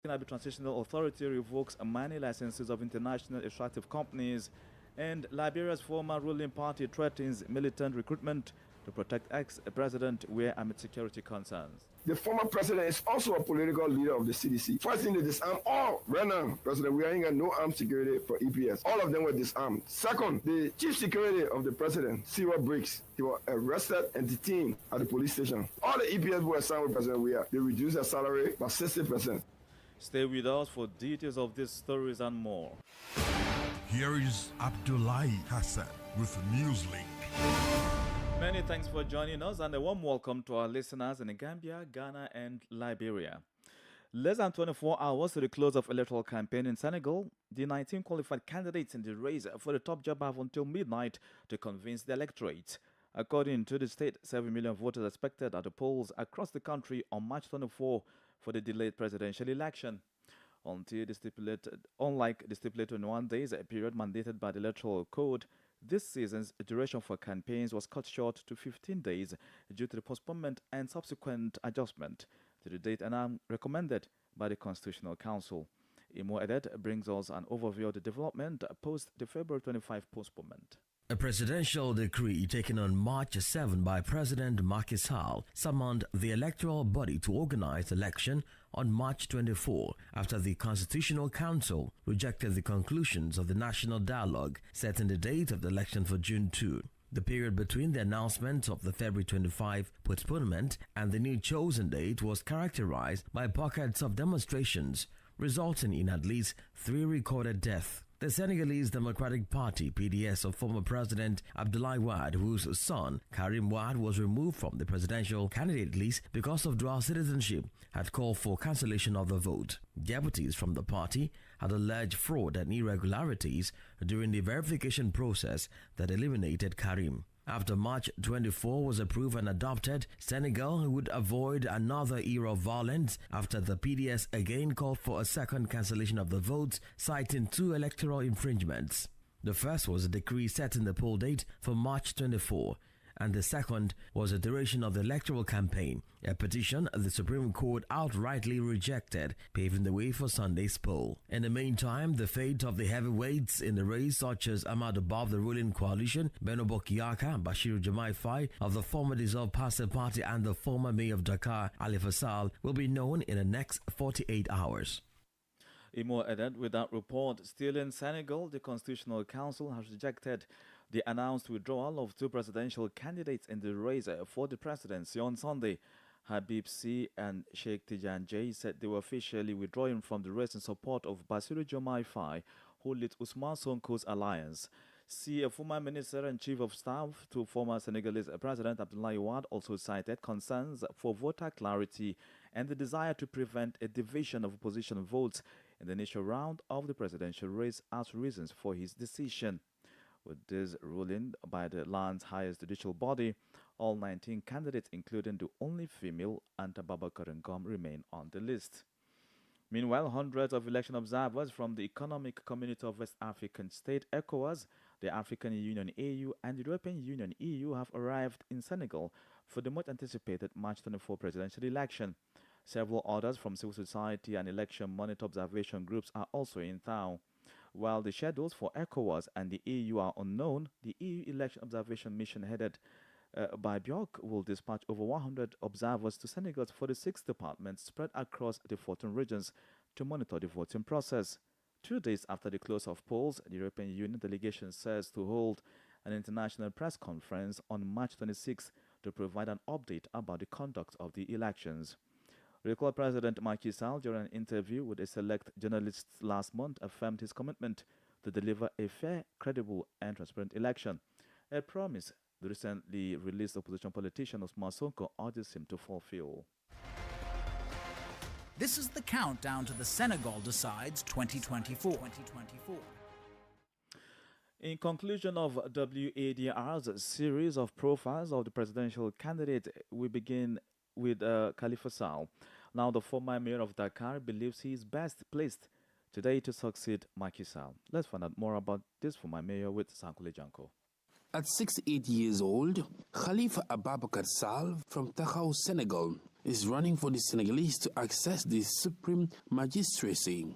The Transitional Authority revokes many licenses of international extractive companies, and Liberia's former ruling party threatens militant recruitment to protect ex-president Weah amid security concerns. The former president is also a political leader of the CDC. First thing, they disarmed all right now. President Weah ain't got no armed security for EPS. All of them were disarmed. Second, the chief security of the president, OSIWA Briggs, he was arrested and detained at the police station. All the EPS were assigned with President Weah. They reduced their salary by 60%. Stay with us for details of these stories and more. Here is Abdullahi Hassan with Newslink. Many thanks for joining us, and a warm welcome to our listeners in Gambia, Ghana, and Liberia. Less than 24 hours to the close of electoral campaign in Senegal, the 19 qualified candidates in the race for the top job have until midnight to convince the electorate. According to the state, 7 million voters expected at the polls across the country on March 24 for the delayed presidential election. Unlike the stipulated 21 days period mandated by the Electoral Code, this season's duration for campaigns was cut short to 15 days due to the postponement and subsequent adjustment to the date and recommended by the Constitutional Council. Imo Edet brings us an overview of the development post the February 25 postponement. A presidential decree taken on March 7 by President Macky Sall summoned the electoral body to organize election on March 24 after the Constitutional Council rejected the conclusions of the national dialogue setting the date of the election for June 2. The period between the announcement of the February 25 postponement and the new chosen date was characterized by pockets of demonstrations, resulting in at least 3 recorded deaths. The Senegalese Democratic Party, PDS, of former President Abdoulaye Wade, whose son, Karim Wade, was removed from the presidential candidate list because of dual citizenship, had called for cancellation of the vote. Deputies from the party had alleged fraud and irregularities during the verification process that eliminated Karim. After March 24 was approved and adopted, Senegal would avoid another era of violence after the PDS again called for a second cancellation of the votes, citing 2 electoral infringements. The first was a decree setting the poll date for March 24, and the second was the duration of the electoral campaign, a petition the Supreme Court outrightly rejected, paving the way for Sunday's poll. In the meantime, the fate of the heavyweights in the race, such as Amadou Ba of the ruling coalition, Beno Bokiyaka, Bashir Jamai of the former dissolved Passe Party, and the former mayor of Dakar, Ali Fassal, will be known in the next 48 hours. Imo added with that report. Still in Senegal, the Constitutional Council has rejected the announced withdrawal of 2 presidential candidates in the race for the presidency on Sunday. Habib C. and Sheikh Tijan J. said they were officially withdrawing from the race in support of Bassirou Diomaye Faye, who leads Ousmane Sonko's alliance. C, a former minister and chief of staff to former Senegalese President Abdoulaye Wade, also cited concerns for voter clarity and the desire to prevent a division of opposition votes in the initial round of the presidential race as reasons for his decision. With this ruling by the land's highest judicial body, all 19 candidates, including the only female, Anta Babakar Ngom, remain on the list. Meanwhile, hundreds of election observers from the Economic Community of West African States, ECOWAS, the African Union AU, and the European Union EU have arrived in Senegal for the much anticipated March 24 presidential election. Several others from civil society and election monitor observation groups are also in town. While the schedules for ECOWAS and the EU are unknown, the EU election observation mission headed by Bjork will dispatch over 100 observers to Senegal's 46 departments spread across the 14 regions to monitor the voting process. 2 days after the close of polls, the European Union delegation says to hold an international press conference on March 26 to provide an update about the conduct of the elections. Recall President Macky Sall, during an interview with a select journalists last month, affirmed his commitment to deliver a fair, credible, and transparent election, a promise the recently released opposition politician Ousmane Sonko urges him to fulfill. This is the countdown to the Senegal Decides 2024. In conclusion of WADR's series of profiles of the presidential candidate, we begin with Khalifa Sall. Now, the former mayor of Dakar believes he is best placed today to succeed Macky Sall. Let's find out more about this former mayor with Sankule Janko. At 68 years old, Khalifa Ababakar Sall from Dakar, Senegal, is running for the Senegalese to access the Supreme Magistracy.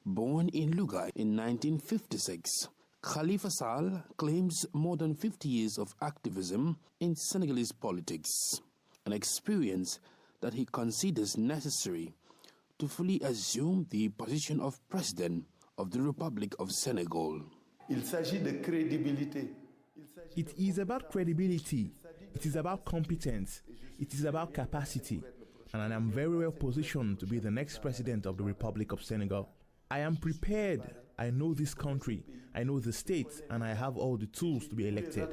Born in Louga in 1956, Khalifa Sall claims more than 50 years of activism in Senegalese politics, an experience that he considers necessary to fully assume the position of President of the Republic of Senegal. Il s'agit de crédibilité. It is about credibility, it is about competence, it is about capacity, and I am very well positioned to be the next president of the Republic of Senegal. I am prepared, I know this country, I know the state, and I have all the tools to be elected.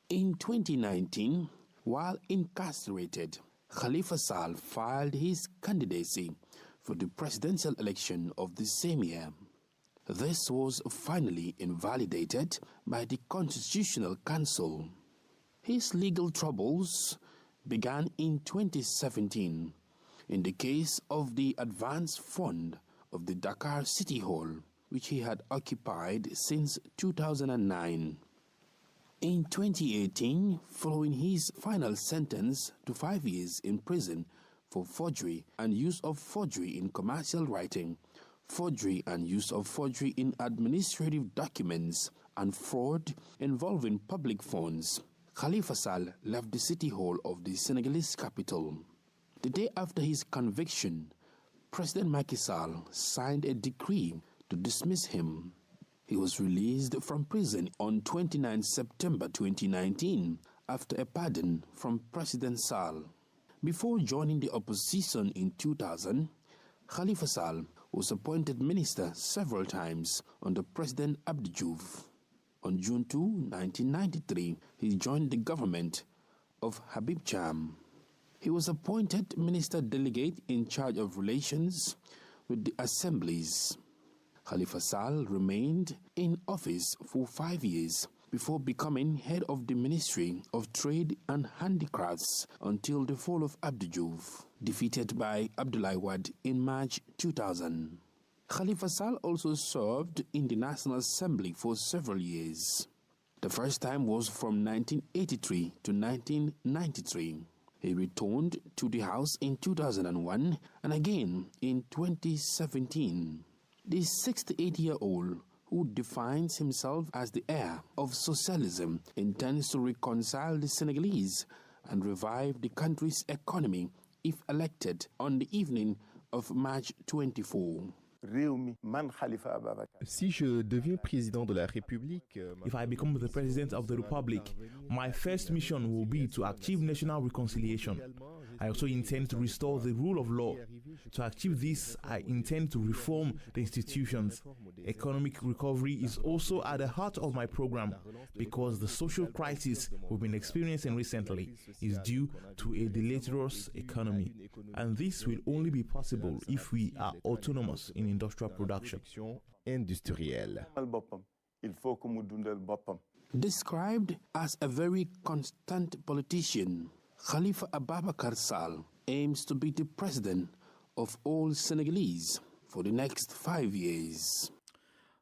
In 2019, while incarcerated, Khalifa Sall filed his candidacy for the presidential election of the same year. This was finally invalidated by the Constitutional Council. His legal troubles began in 2017 in the case of the advance fund of the Dakar City Hall, which he had occupied since 2009. In 2018, following his final sentence to 5 years in prison for forgery and use of forgery in commercial writing, forgery and use of forgery in administrative documents, and fraud involving public funds, Khalifa Sall left the city hall of the Senegalese capital. The day after his conviction, President Macky Sall signed a decree to dismiss him. He was released from prison on 29 September 2019 after a pardon from President Sall. Before joining the opposition in 2000, Khalifa Sall was appointed minister several times under President Abdou Diouf. On June 2, 1993, he joined the government of Habib Cham. He was appointed minister delegate in charge of relations with the assemblies. Khalifa Sall remained in office for 5 years before becoming head of the Ministry of Trade and Handicrafts until the fall of Abdou Diouf, defeated by Abdoulaye Wade in March 2000. Khalifa Sall also served in the National Assembly for several years. The first time was from 1983 to 1993. He returned to the House in 2001 and again in 2017. The 68-year-old, who defines himself as the heir of socialism, intends to reconcile the Senegalese and revive the country's economy if elected on the evening of March 24. Si je deviens président de la République, If I become the president of the Republic, my first mission will be to achieve national reconciliation. I also intend to restore the rule of law. To achieve this, I intend to reform the institutions. Economic recovery is also at the heart of my program because the social crisis we've been experiencing recently is due to a deleterious economy. And this will only be possible if we are autonomous in industrial production. industrielle. Described as a very constant politician, Khalifa Ababakar Sall aims to be the president of all Senegalese for the next 5 years.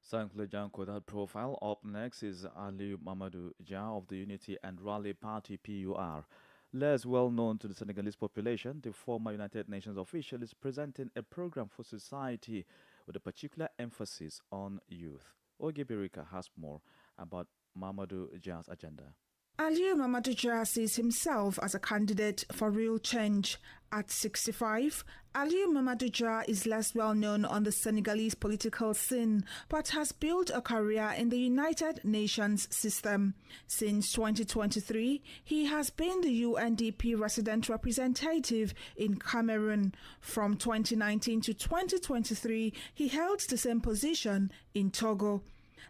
Thank you, for that profile. Up next is Ali Mamadou Dia of the Unity and Rally Party PUR. Less well known to the Senegalese population, the former United Nations official is presenting a program for society with a particular emphasis on youth. Oge Birika has more about Mamadou Dia's agenda. Aliou Mamadou Dia sees himself as a candidate for real change. At 65, Aliou Mamadou Dia is less well known on the Senegalese political scene, but has built a career in the United Nations system. Since 2023, he has been the UNDP resident representative in Cameroon. From 2019 to 2023, he held the same position in Togo.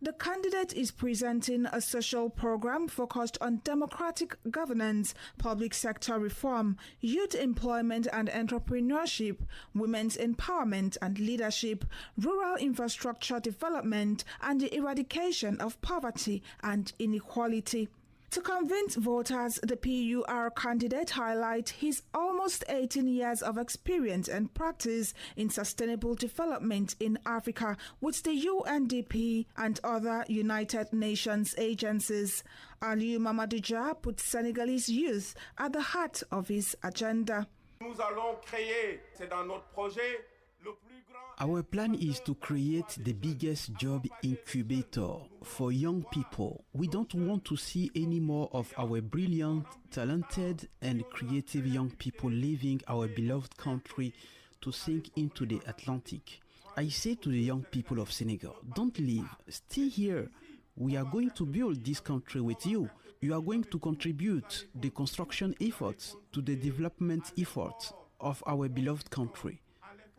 The candidate is presenting a social program focused on democratic governance, public sector reform, youth employment and entrepreneurship, women's empowerment and leadership, rural infrastructure development, and the eradication of poverty and inequality. To convince voters, the PUR candidate highlights his almost 18 years of experience and practice in sustainable development in Africa with the UNDP and other United Nations agencies. Aliou Mamadou Dia put Senegalese youth at the heart of his agenda. Nous allons créer, c'est dans notre projet, le plus grand. Our plan is to create the biggest job incubator for young people. We don't want to see any more of our brilliant, talented, and creative young people leaving our beloved country to sink into the Atlantic. I say to the young people of Senegal, don't leave, stay here. We are going to build this country with you. You are going to contribute the construction efforts to the development efforts of our beloved country.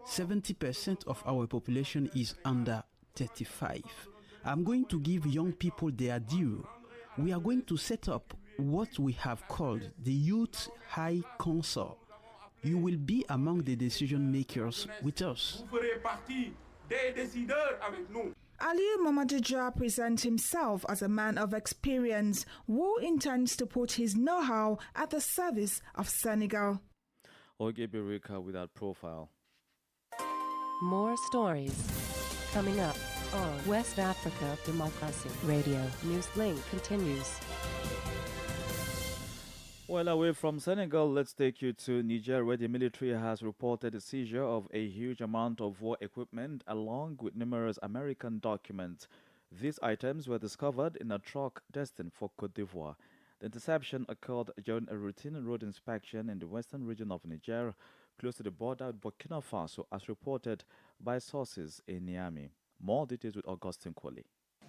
70% of our population is under 35. I'm going to give young people their due. We are going to set up what we have called the Youth High Council. You will be among the decision makers with us. Aliou Mamadou Dia presents himself as a man of experience who intends to put his know-how at the service of Senegal. Ogebirika with that profile. More stories coming up on West Africa Democracy Radio. Newslink continues. Well, away from Senegal, let's take you to Niger, where the military has reported the seizure of a huge amount of war equipment along with numerous American documents. These items were discovered in a truck destined for Côte d'Ivoire. The interception occurred during a routine road inspection in the western region of Niger, close to the border with Burkina Faso, as reported by sources in Niamey. More details with Augustine Kwali.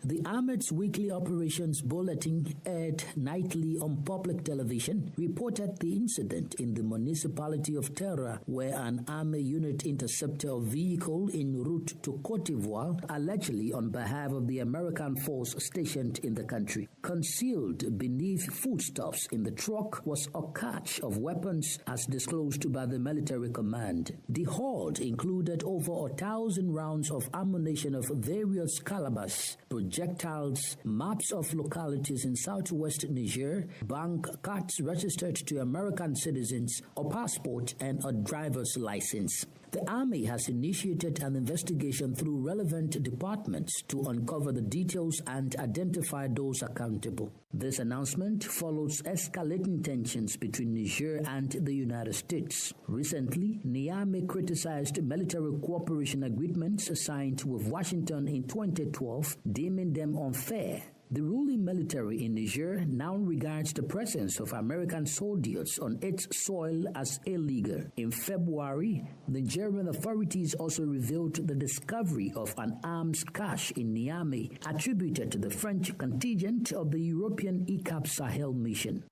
The Army's weekly operations bulletin, aired nightly on public television, reported the incident in the municipality of Terra, where an army unit intercepted a vehicle en route to Côte d'Ivoire, allegedly on behalf of the American force stationed in the country. Concealed beneath foodstuffs in the truck was a cache of weapons, as disclosed by the military command. The haul included over 1,000 rounds of ammunition of various calibers, projectiles, maps of localities in southwest Niger, bank cards registered to American citizens, a passport, and a driver's license. The Army has initiated an investigation through relevant departments to uncover the details and identify those accountable. This announcement follows escalating tensions between Niger and the United States. Recently, Niamey criticized military cooperation agreements signed with Washington in 2012, deeming them unfair. The ruling military in Niger now regards the presence of American soldiers on its soil as illegal. In February, Nigerian authorities also revealed the discovery of an arms cache in Niamey, attributed to the French contingent of the European ECAP Sahel mission.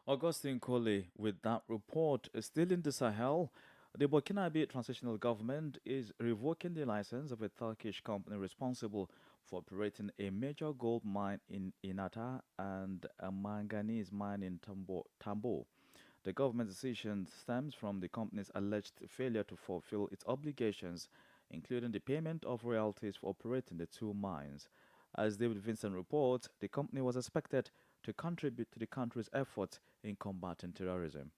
Augustine Coley with that report. Still in the Sahel, the Burkinabe transitional government is revoking the license of a Turkish company responsible for operating a major gold mine in Inata and a manganese mine in Tambo. The government's decision stems from the company's alleged failure to fulfill its obligations, including the payment of royalties for operating the two mines. As David Vincent reports, the company was expected to contribute to the country's efforts in combating terrorism.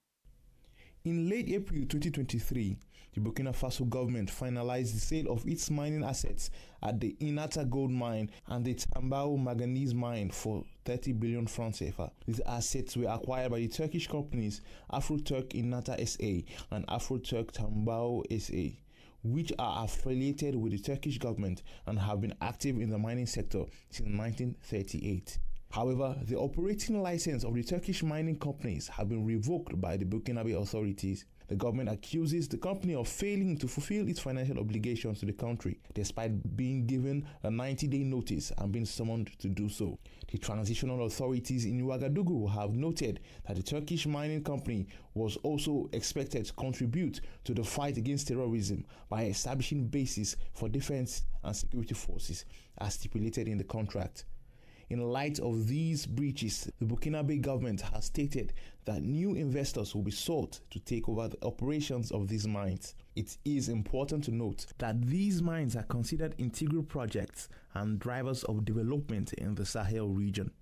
In late April 2023, the Burkina Faso government finalized the sale of its mining assets at the Inata gold mine and the Tambao manganese mine for 30 billion francs CFA. These assets were acquired by the Turkish companies Afro-Turk Inata SA and Afro-Turk Tambao SA, which are affiliated with the Turkish government and have been active in the mining sector since 1938. However, the operating license of the Turkish mining companies have been revoked by the Burkinabe authorities. The government accuses the company of failing to fulfill its financial obligations to the country, despite being given a 90-day notice and being summoned to do so. The transitional authorities in Ouagadougou have noted that the Turkish mining company was also expected to contribute to the fight against terrorism by establishing bases for defense and security forces, as stipulated in the contract. In light of these breaches, the Burkinabe government has stated that new investors will be sought to take over the operations of these mines. It is important to note that these mines are considered integral projects and drivers of development in the Sahel region.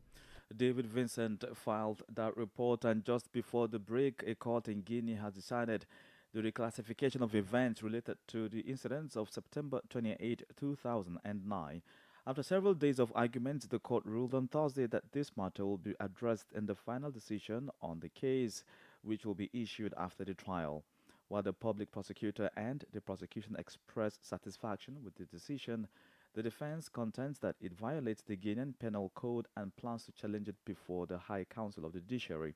David Vincent filed that report, and just before the break, a court in Guinea has decided the reclassification of events related to the incidents of September 28, 2009. After several days of arguments, the court ruled on Thursday that this matter will be addressed in the final decision on the case, which will be issued after the trial. While the public prosecutor and the prosecution expressed satisfaction with the decision, the defense contends that it violates the Guinean Penal Code and plans to challenge it before the High Council of the Judiciary.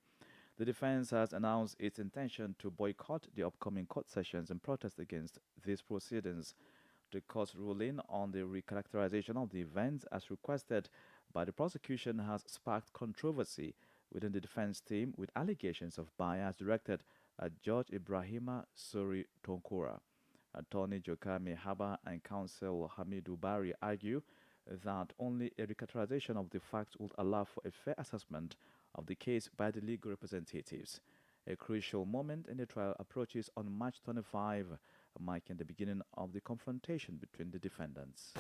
The defense has announced its intention to boycott the upcoming court sessions in protest against these proceedings. The court's ruling on the recharacterization of the events as requested by the prosecution has sparked controversy within the defense team, with allegations of bias directed at Judge Ibrahima Sori Tonkora. Attorney Jokame Haba and counsel Hamidu Bari argue that only a recharacterization of the facts would allow for a fair assessment of the case by the legal representatives. A crucial moment in the trial approaches on March 25, marking the beginning of the confrontation between the defendants.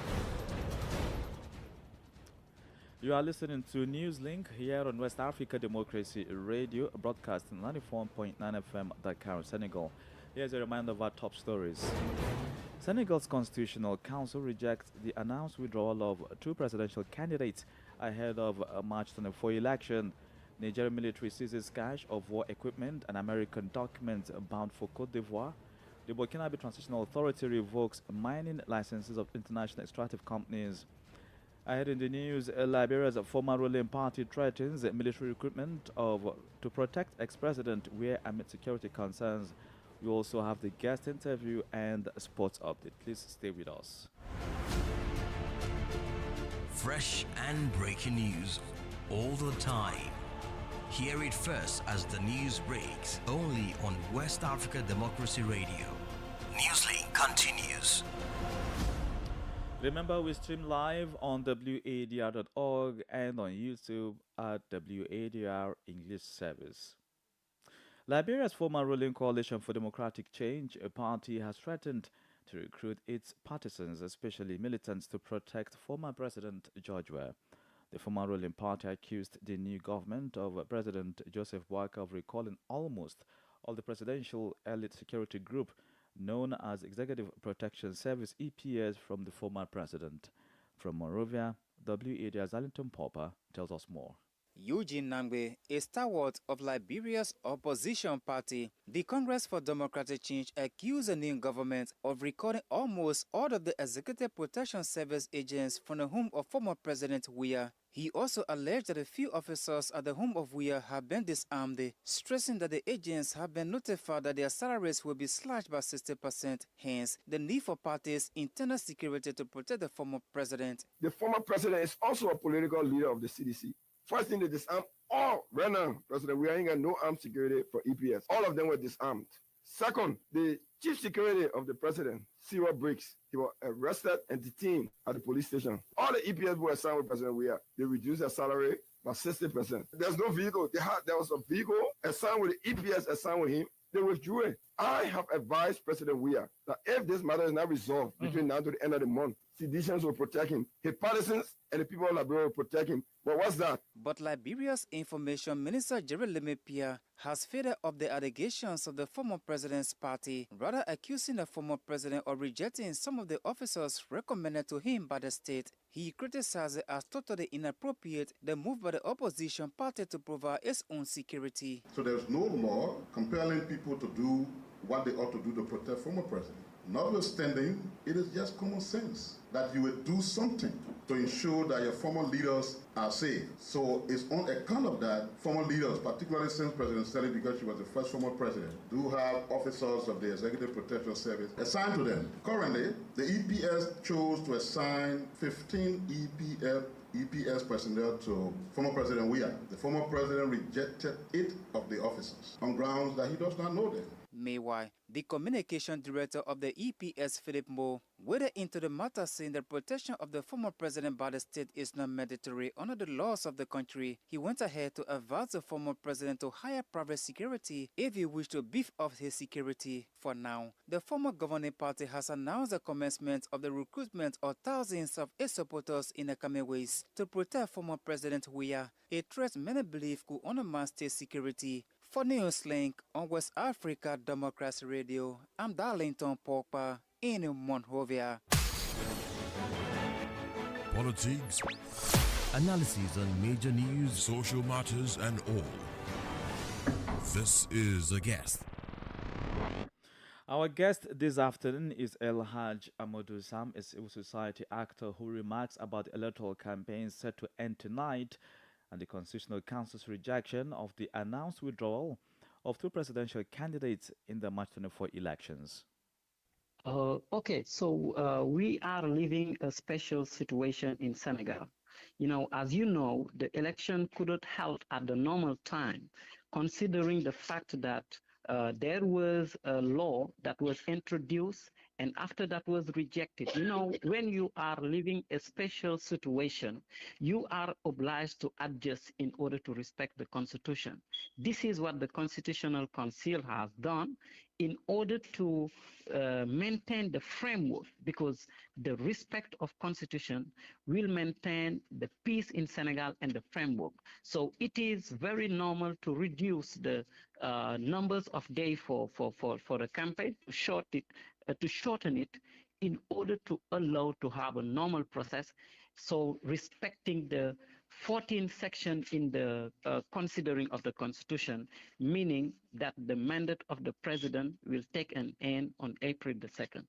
You are listening to Newslink here on West Africa Democracy Radio, broadcasting 94.9 FM Dakar, Senegal. Here's a reminder of our top stories. Senegal's Constitutional Council rejects the announced withdrawal of 2 presidential candidates ahead of March 24 election. Nigerian military seizes cache of war equipment and American documents bound for Côte d'Ivoire. The Burkinabe Transitional Authority revokes mining licenses of international extractive companies. Ahead in the news, Liberia's former ruling party threatens military recruitment to protect ex-president Weah amid security concerns. We also have the guest interview and a sports update. Please stay with us. Fresh and breaking news all the time. Hear it first as the news breaks, only on West Africa Democracy Radio. Newslink continues. Remember, we stream live on WADR.org and on YouTube at WADR English Service. Liberia's former ruling Coalition for Democratic Change, a party, has threatened to recruit its partisans, especially militants, to protect former President George Weah. The former ruling party accused the new government of President Joseph Boakai of recalling almost all the presidential elite security group known as Executive Protection Service (EPS) from the former president. From Monrovia, WADR's Arlington Popper tells us more. Eugene Nangbe, a stalwart of Liberia's opposition party, the Congress for Democratic Change, accused the new government of recalling almost all of the Executive Protection Service agents from the home of former President Weah. He also alleged that a few officers at the home of Weah have been disarmed, stressing that the agents have been notified that their salaries will be slashed by 60%, hence the need for parties' internal security to protect the former president. The former president is also a political leader of the CDC. First thing, they disarmed all right now, President, we ain't got no armed security for EPS. All of them were disarmed. Second, the chief security of the president, OSIWA Briggs, he was arrested and detained at the police station. All the EPS were assigned with President Weah. They reduced their salary by 60%. There's no vehicle. There was a vehicle assigned with the EPS assigned with him. They withdrew it. I have advised President Weah that if this matter is not resolved between now to the end of the month, seditions will protect him. His partisans and the people of Liberia will protect him. But what's that? But Liberia's Information Minister Jeremy Pia has faded off the allegations of the former president's party, rather accusing the former president of rejecting some of the officers recommended to him by the state. He criticized it as totally inappropriate the move by the opposition party to provide its own security. So there's no law compelling people to do what they ought to do to protect former president. Notwithstanding, it is just common sense that you would do something to ensure that your former leaders are safe. So it's on account of that, former leaders, particularly since President Stelly, because she was the first former president, do have officers of the Executive Protection Service assigned to them. Currently, the EPS chose to assign 15 EPS personnel to former President Weah. The former president rejected 8 of the officers on grounds that he does not know them. Meanwhile, The communication director of the EPS, Philip Moe, waded into the matter, saying the protection of the former president by the state is not mandatory under the laws of the country. He went ahead to advise the former president to hire private security if he wished to beef up his security. For now, the former governing party has announced the commencement of the recruitment of thousands of its supporters in the coming weeks to protect former President Weah, a threat many believe could undermine state security. For Newslink on West Africa Democracy Radio, I'm Darlington Pogba in Monrovia. Politics, analysis on major news, social matters, and all. This is A Guest. Our guest this afternoon is El Haj Amadou Sam, a civil society actor who remarks about the electoral campaign set to end tonight and the Constitutional Council's rejection of the announced withdrawal of two presidential candidates in the March 24 elections. Okay, so we are living a special situation in Senegal. You know, as you know, the election couldn't held at the normal time, considering the fact that there was a law that was introduced and after that was rejected. You know, when you are living a special situation, you are obliged to adjust in order to respect the Constitution. This is what the Constitutional Council has done in order to maintain the framework, because the respect of Constitution will maintain the peace in Senegal and the framework. So it is very normal to reduce the numbers of days for a campaign, to shorten it in order to allow to have a normal process. So respecting the 14th section in the considering of the Constitution, meaning that the mandate of the president will take an end on April the 2nd.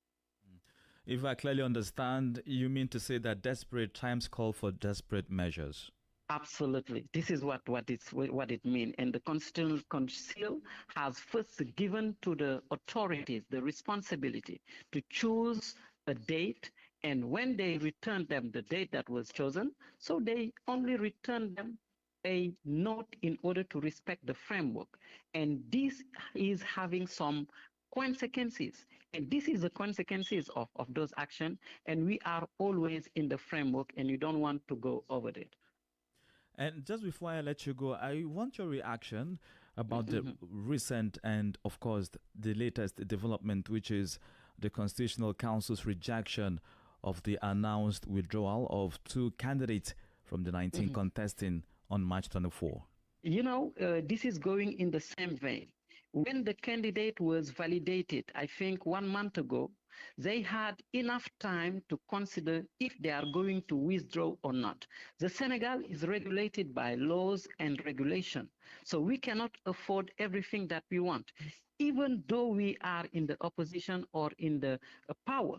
If I clearly understand, you mean to say that desperate times call for desperate measures? Absolutely. This is what it means. And the Constitutional Council has first given to the authorities the responsibility to choose a date, and when they return them the date that was chosen, so they only return them a note in order to respect the framework. And this is having some consequences. And this is the consequences of those actions. And we are always in the framework, and you don't want to go over it. And just before I let you go, I want your reaction about the recent and, of course, the latest development, which is the Constitutional Council's rejection of the announced withdrawal of two candidates from the 19 contesting on March 24. You know, this is going in the same vein. When the candidate was validated, I think 1 month ago, they had enough time to consider if they are going to withdraw or not. The Senegal is regulated by laws and regulation, so we cannot afford everything that we want, even though we are in the opposition or in the power.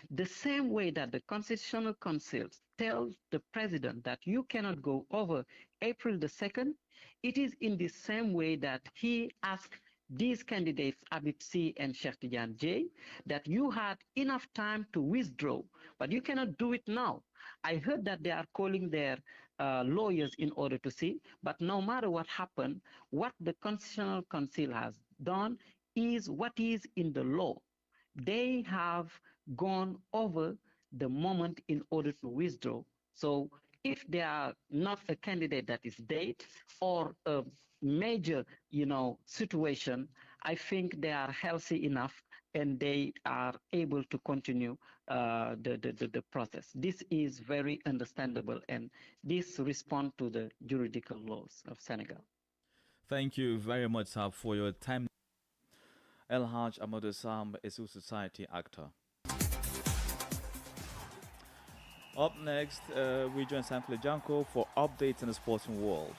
The same way that the Constitutional Council tells the president that you cannot go over April the 2nd, it is in the same way that he asked these candidates, Abib C and Cheikh Tidiane J, that you had enough time to withdraw, but you cannot do it now. I heard that they are calling their lawyers in order to see, but no matter what happened, what the Constitutional Council has done is what is in the law. They have gone over the moment in order to withdraw. So if they are not a candidate that is dead or a major, situation, I think they are healthy enough and they are able to continue the process. This is very understandable, and this responds to the juridical laws of Senegal. Thank you very much, sir, for your time. El Haj Amadou Sam, a civil society actor. Up next, we join Sankle Janko for updates in the sporting world.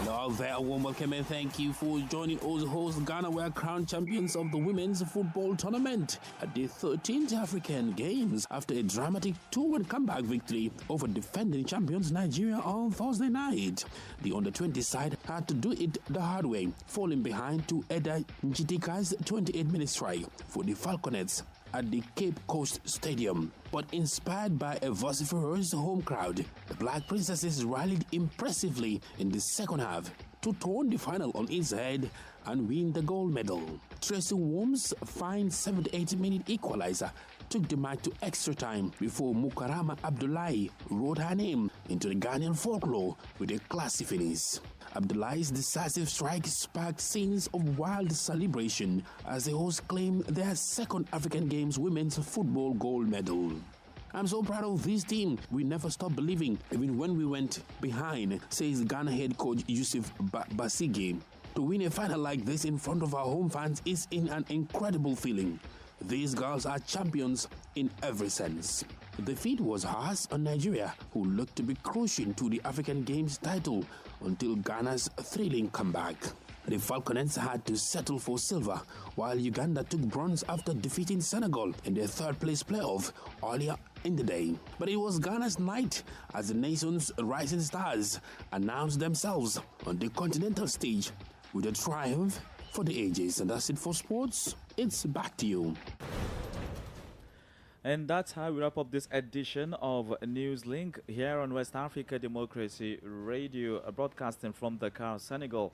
Hello there, a warm welcome and thank you for joining us. Host Ghana were crowned champions of the women's football tournament at the 13th African Games after a dramatic 2-1 comeback victory over defending champions Nigeria on Thursday night. The under-20 side had to do it the hard way, falling behind to Eda Njitika's 28-minute try for the Falconets. at the Cape Coast Stadium. But inspired by a vociferous home crowd, the Black Princesses rallied impressively in the second half to turn the final on its head and win the gold medal. Tracy Worm's fine 78-minute equalizer took the match to extra time before Mukarama Abdullahi wrote her name into the Ghanaian folklore with a classy finish. Abdullahi's decisive strike sparked scenes of wild celebration as the hosts claimed their second African Games women's football gold medal. I'm so proud of this team. We never stopped believing, even when we went behind, says Ghana head coach Yusuf Basige. To win a final like this in front of our home fans is an incredible feeling. These girls are champions in every sense. The defeat was harsh on Nigeria, who looked to be crucial to the African Games title until Ghana's thrilling comeback. The Falconets had to settle for silver, while Uganda took bronze after defeating Senegal in their third-place playoff earlier in the day. But it was Ghana's night as the nation's rising stars announced themselves on the continental stage with a triumph for the ages. And that's it for sports. It's back to you. And that's how we wrap up this edition of Newslink here on West Africa Democracy Radio, broadcasting from Dakar, Senegal.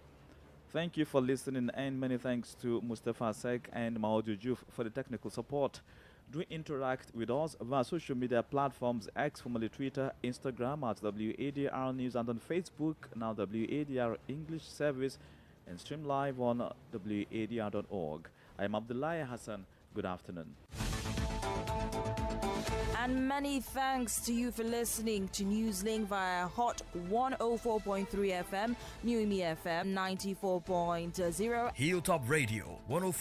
Thank you for listening, and many thanks to Mustafa Sek and Maodo Juf for the technical support. Do interact with us via social media platforms, X, formerly Twitter, Instagram at WADR News, and on Facebook, now WADR English Service, and stream live on WADR.org. I'm Abdullah Hassan. Good afternoon. And many thanks to you for listening to Newslink via Hot 104.3 FM, New Me FM 94.0, Hilltop Radio 104.